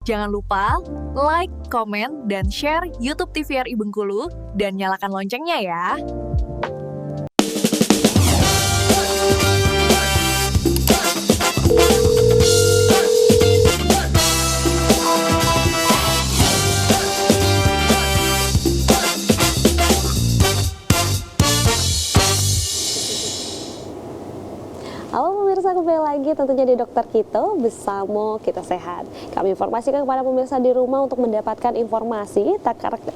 Jangan lupa like, komen, dan share YouTube TVRI Bengkulu dan nyalakan loncengnya ya. Halo pemirsa, kembali lagi tentunya di Dokter Kito bersama Kita Sehat. Kami informasikan kepada pemirsa di rumah untuk mendapatkan informasi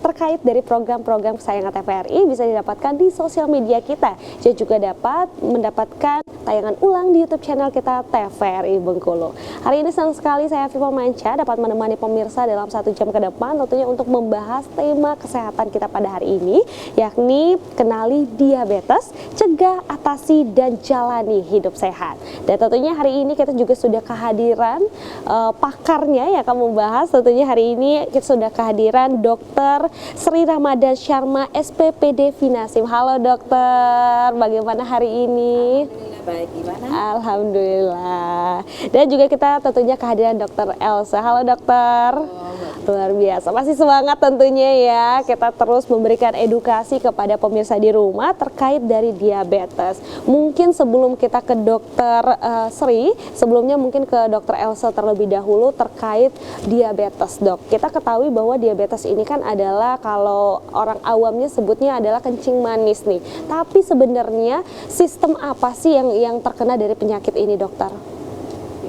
terkait dari program-program kesayangan TVRI bisa didapatkan di sosial media kita. Dan juga dapat mendapatkan tayangan ulang di YouTube channel kita TVRI Bengkulu. Hari ini senang sekali saya Viva Manca dapat menemani pemirsa dalam 1 jam ke depan tentunya untuk membahas tema kesehatan kita pada hari ini, yakni kenali diabetes, cegah, atasi, dan jalani hidup sehat. Dan tentunya hari ini kita juga sudah kehadiran pakarnya yang akan membahas. Tentunya hari ini kita sudah kehadiran Dr. Sri Ramadan Sharma SPPD Finasim. Halo dokter, bagaimana hari ini? Baik, gimana? Alhamdulillah. Dan juga kita tentunya kehadiran Dr. Elsa. Halo dokter. Luar biasa, masih semangat tentunya ya. Kita terus memberikan edukasi kepada pemirsa di rumah terkait dari diabetes. Mungkin sebelum kita ke Dokter Sri, sebelumnya mungkin ke Dokter Elsa terlebih dahulu terkait diabetes, dok. Kita ketahui bahwa diabetes ini kan adalah, kalau orang awamnya sebutnya adalah kencing manis nih. Tapi sebenarnya sistem apa sih yang terkena dari penyakit ini, dokter?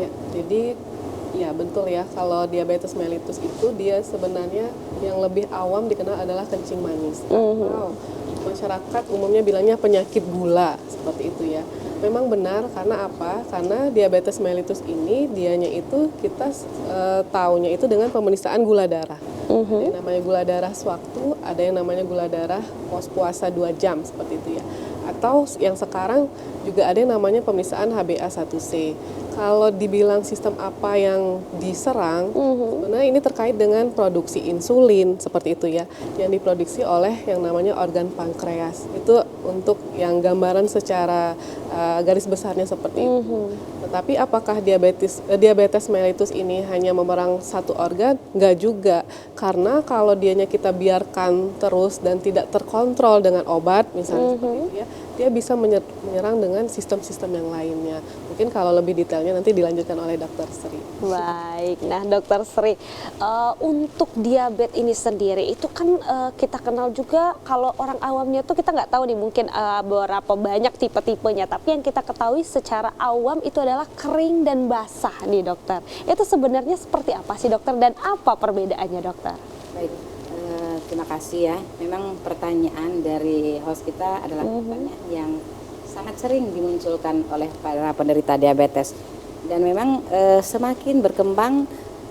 Ya, jadi ya betul ya, kalau diabetes mellitus itu dia sebenarnya yang lebih awam dikenal adalah kencing manis. Atau masyarakat umumnya bilangnya penyakit gula, seperti itu ya. Memang benar, karena apa? Karena diabetes mellitus ini dianya itu kita taunya itu dengan pemeriksaan gula darah. Ada yang namanya gula darah sewaktu, ada yang namanya gula darah pos puasa 2 jam, seperti itu ya. Atau yang sekarang juga ada yang namanya pemeriksaan HbA1c. Kalau dibilang sistem apa yang diserang, sebenarnya ini terkait dengan produksi insulin, seperti itu ya, yang diproduksi oleh yang namanya organ pankreas. Itu untuk yang gambaran secara garis besarnya seperti itu. Tetapi apakah diabetes mellitus ini hanya memerang satu organ? Enggak juga, karena kalau dianya kita biarkan terus dan tidak terkontrol dengan obat, misalnya seperti itu ya, dia bisa menyerang dengan sistem-sistem yang lainnya. Mungkin kalau lebih detailnya nanti dilanjutkan oleh Dokter Sri. Baik, nah Dokter Sri, untuk diabetes ini sendiri itu kan kita kenal juga, kalau orang awamnya tuh kita nggak tahu nih mungkin berapa banyak tipe-tipenya, tapi yang kita ketahui secara awam itu adalah kering dan basah nih dokter. Itu sebenarnya seperti apa sih dokter, dan apa perbedaannya dokter? Baik, terima kasih ya. Memang pertanyaan dari host kita adalah pertanyaan yang sangat sering dimunculkan oleh para penderita diabetes. Dan memang semakin berkembang,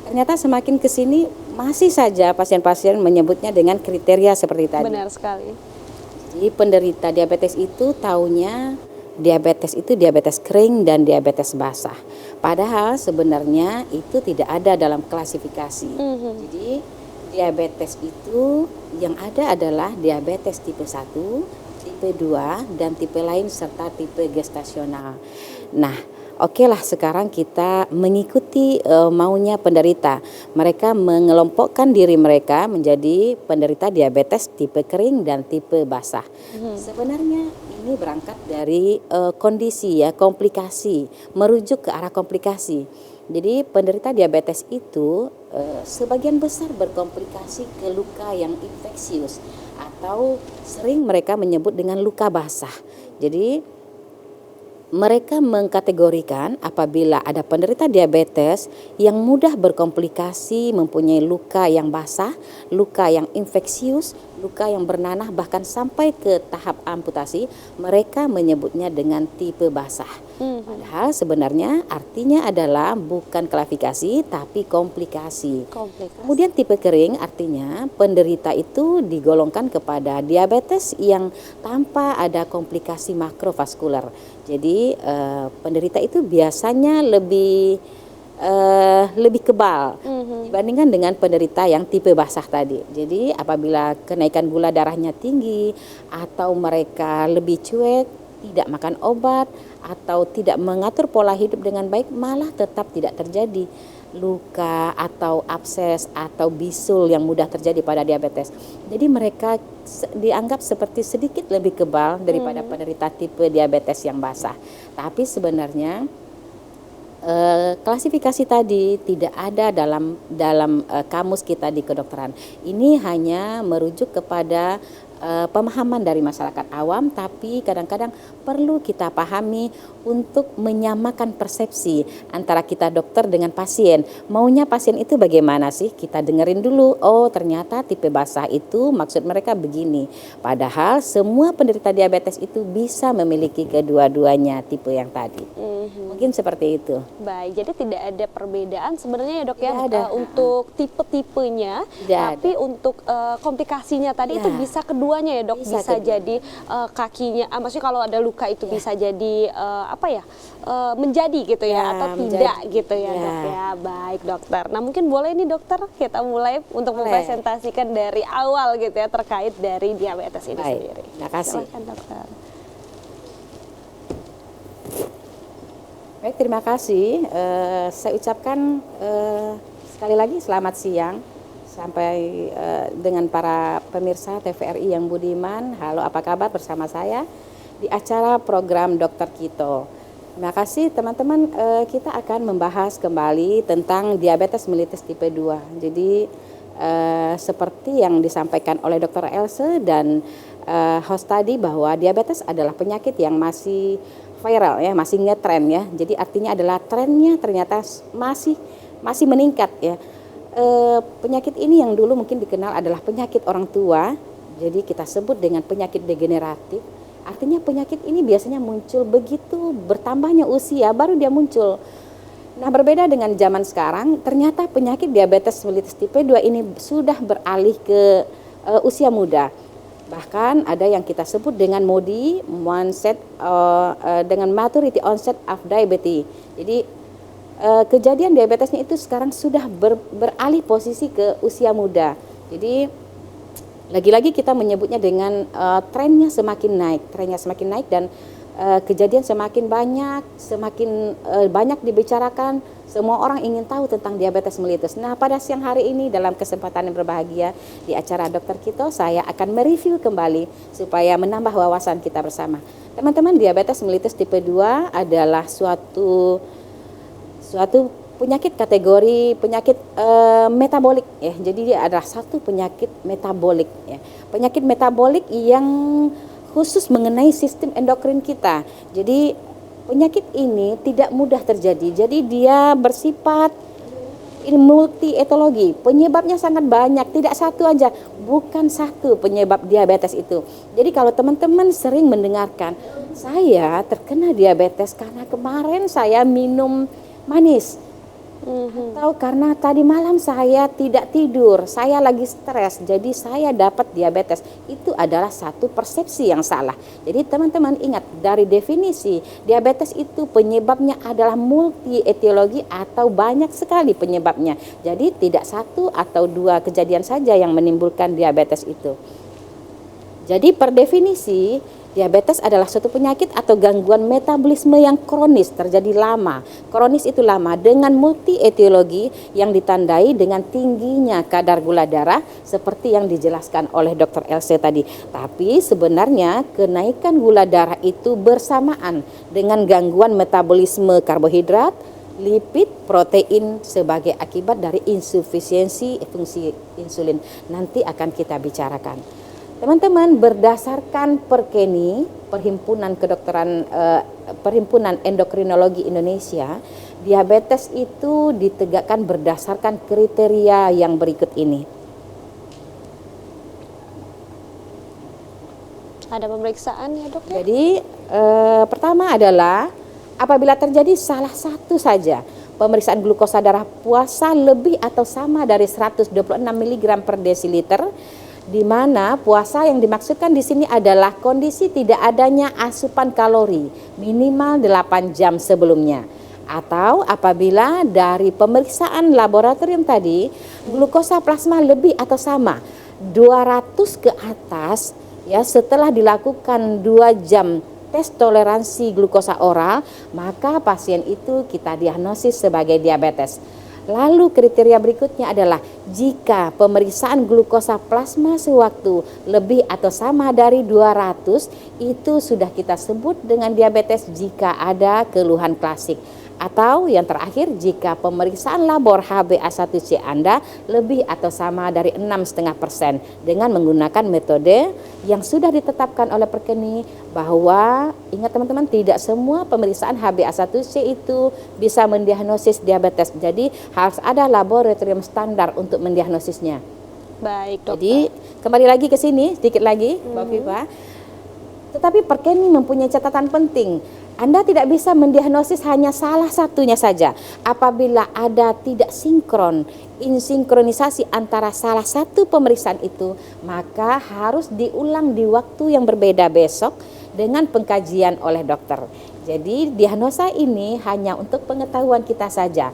ternyata semakin kesini masih saja pasien-pasien menyebutnya dengan kriteria seperti tadi. Benar sekali. Jadi penderita diabetes itu taunya diabetes itu diabetes kering dan diabetes basah. Padahal sebenarnya itu tidak ada dalam klasifikasi. Jadi diabetes itu yang ada adalah diabetes tipe 1, tipe 2, dan tipe lain serta tipe gestasional. Nah, oke lah, sekarang kita mengikuti maunya penderita. Mereka mengelompokkan diri mereka menjadi penderita diabetes tipe kering dan tipe basah. Sebenarnya ini berangkat dari kondisi ya, komplikasi, merujuk ke arah komplikasi. Jadi penderita diabetes itu sebagian besar berkomplikasi ke luka yang infeksius atau sering mereka menyebut dengan luka basah. Jadi mereka mengkategorikan apabila ada penderita diabetes yang mudah berkomplikasi, mempunyai luka yang basah, luka yang infeksius, luka yang bernanah bahkan sampai ke tahap amputasi, mereka menyebutnya dengan tipe basah. Padahal sebenarnya artinya adalah bukan klasifikasi tapi komplikasi. Kemudian tipe kering artinya penderita itu digolongkan kepada diabetes yang tanpa ada komplikasi makrovaskular. Jadi penderita itu biasanya lebih kebal dibandingkan dengan penderita yang tipe basah tadi. Jadi apabila kenaikan gula darahnya tinggi atau mereka lebih cuek, tidak makan obat atau tidak mengatur pola hidup dengan baik, malah tetap tidak terjadi luka atau abses atau bisul yang mudah terjadi pada diabetes. Jadi mereka dianggap seperti sedikit lebih kebal daripada penderita tipe diabetes yang basah. Tapi sebenarnya klasifikasi tadi tidak ada dalam kamus kita di kedokteran. Ini hanya merujuk kepada pemahaman dari masyarakat awam, tapi kadang-kadang perlu kita pahami untuk menyamakan persepsi antara kita dokter dengan pasien. Maunya pasien itu bagaimana sih? Kita dengerin dulu, oh ternyata tipe basah itu maksud mereka begini. Padahal semua penderita diabetes itu bisa memiliki kedua-duanya tipe yang tadi. Mungkin seperti itu. Baik, jadi tidak ada perbedaan sebenarnya ya dok ya Tidak ada. untuk tipe-tipenya, Tidak tapi untuk komplikasinya tadi Ya. itu bisa keduanya ya dok, Bisa bisa kedua. jadi kakinya, maksudnya kalau ada luka itu bisa jadi menjadi gitu ya, Ya, atau menjadi. tidak gitu ya, Ya. dok ya. Baik dokter. Nah mungkin boleh nih dokter kita mulai untuk Boleh. mempresentasikan dari awal gitu ya terkait dari diabetes ini Baik, sendiri. terima kasih. Silakan dokter. Baik, terima kasih. Saya ucapkan sekali lagi selamat siang sampai dengan para pemirsa TVRI yang budiman. Halo, apa kabar bersama saya di acara program Dokter Kito. Terima kasih teman-teman. Kita akan membahas kembali tentang diabetes mellitus tipe 2. Jadi seperti yang disampaikan oleh Dr. Else dan host tadi bahwa diabetes adalah penyakit yang masih viral ya, masih ngetren ya. Jadi artinya adalah trennya ternyata masih meningkat ya. Penyakit ini yang dulu mungkin dikenal adalah penyakit orang tua. Jadi kita sebut dengan penyakit degeneratif. Artinya penyakit ini biasanya muncul begitu bertambahnya usia baru dia muncul. Nah, berbeda dengan zaman sekarang, ternyata penyakit diabetes mellitus tipe 2 ini sudah beralih ke usia muda. Bahkan ada yang kita sebut dengan MODY, dengan maturity onset of diabetes. Jadi kejadian diabetesnya itu sekarang sudah beralih posisi ke usia muda. Jadi lagi-lagi kita menyebutnya dengan trennya semakin naik dan kejadian semakin banyak dibicarakan. Semua orang ingin tahu tentang diabetes mellitus. Nah, pada siang hari ini dalam kesempatan yang berbahagia di acara Dokter Kito, saya akan mereview kembali supaya menambah wawasan kita bersama. Teman-teman, diabetes mellitus tipe 2 adalah suatu penyakit kategori penyakit metabolik ya. Jadi dia adalah satu penyakit metabolik ya. Penyakit metabolik yang khusus mengenai sistem endokrin kita. Jadi penyakit ini tidak mudah terjadi. Jadi dia bersifat multi etiologi. Penyebabnya sangat banyak, tidak satu aja. Bukan satu penyebab diabetes itu. Jadi kalau teman-teman sering mendengarkan, saya terkena diabetes karena kemarin saya minum manis. Atau karena tadi malam saya tidak tidur, saya lagi stres, jadi saya dapat diabetes. Itu adalah satu persepsi yang salah. Jadi teman-teman ingat, dari definisi diabetes itu penyebabnya adalah multi etiologi atau banyak sekali penyebabnya. Jadi tidak satu atau dua kejadian saja yang menimbulkan diabetes itu. Jadi per definisi diabetes adalah suatu penyakit atau gangguan metabolisme yang kronis, terjadi lama. Kronis itu lama dengan multi etiologi yang ditandai dengan tingginya kadar gula darah seperti yang dijelaskan oleh Dr. Else tadi. Tapi sebenarnya kenaikan gula darah itu bersamaan dengan gangguan metabolisme karbohidrat, lipid, protein sebagai akibat dari insufisiensi fungsi insulin. Nanti akan kita bicarakan. Teman-teman, berdasarkan Perkeni, Perhimpunan Endokrinologi Indonesia, diabetes itu ditegakkan berdasarkan kriteria yang berikut ini. Ada pemeriksaan ya dok ya? Jadi pertama adalah apabila terjadi salah satu saja pemeriksaan glukosa darah puasa lebih atau sama dari 126 mg per desiliter, di mana puasa yang dimaksudkan di sini adalah kondisi tidak adanya asupan kalori minimal 8 jam sebelumnya. Atau apabila dari pemeriksaan laboratorium tadi glukosa plasma lebih atau sama 200 ke atas ya setelah dilakukan 2 jam tes toleransi glukosa oral, maka pasien itu kita diagnosis sebagai diabetes. Lalu kriteria berikutnya adalah jika pemeriksaan glukosa plasma sewaktu lebih atau sama dari 200, itu sudah kita sebut dengan diabetes jika ada keluhan klasik. Atau yang terakhir, jika pemeriksaan labor HbA1c Anda lebih atau sama dari 6,5% dengan menggunakan metode yang sudah ditetapkan oleh Perkeni, bahwa ingat teman-teman, tidak semua pemeriksaan HbA1c itu bisa mendiagnosis diabetes. Jadi harus ada laboratorium standar untuk mendiagnosisnya. Baik, dokter. Jadi kembali lagi ke sini sedikit lagi, Mbak Viva. Tetapi Perkeni mempunyai catatan penting. Anda tidak bisa mendiagnosis hanya salah satunya saja. Apabila ada tidak sinkron, insinkronisasi antara salah satu pemeriksaan itu, maka harus diulang di waktu yang berbeda besok dengan pengkajian oleh dokter. Jadi diagnosa ini hanya untuk pengetahuan kita saja.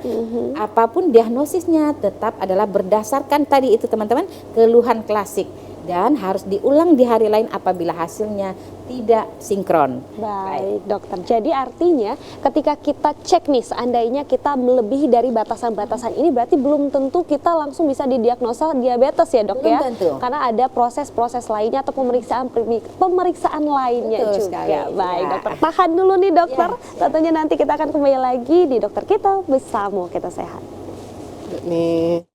Apapun diagnosisnya tetap adalah berdasarkan tadi itu teman-teman, keluhan klasik. Dan harus diulang di hari lain apabila hasilnya tidak sinkron. Baik, dokter. Jadi artinya ketika kita cek nih, seandainya kita melebihi dari batasan-batasan ini, berarti belum tentu kita langsung bisa didiagnosa diabetes ya, dok? Belum ya? tentu. Karena ada proses-proses lainnya atau pemeriksaan lainnya Betul juga. sekali. Baik, Ya. dokter. Tahan dulu nih, dokter. Ya. Tentunya nanti kita akan kembali lagi di Dokter Kita Bersama Kita Sehat. Nih.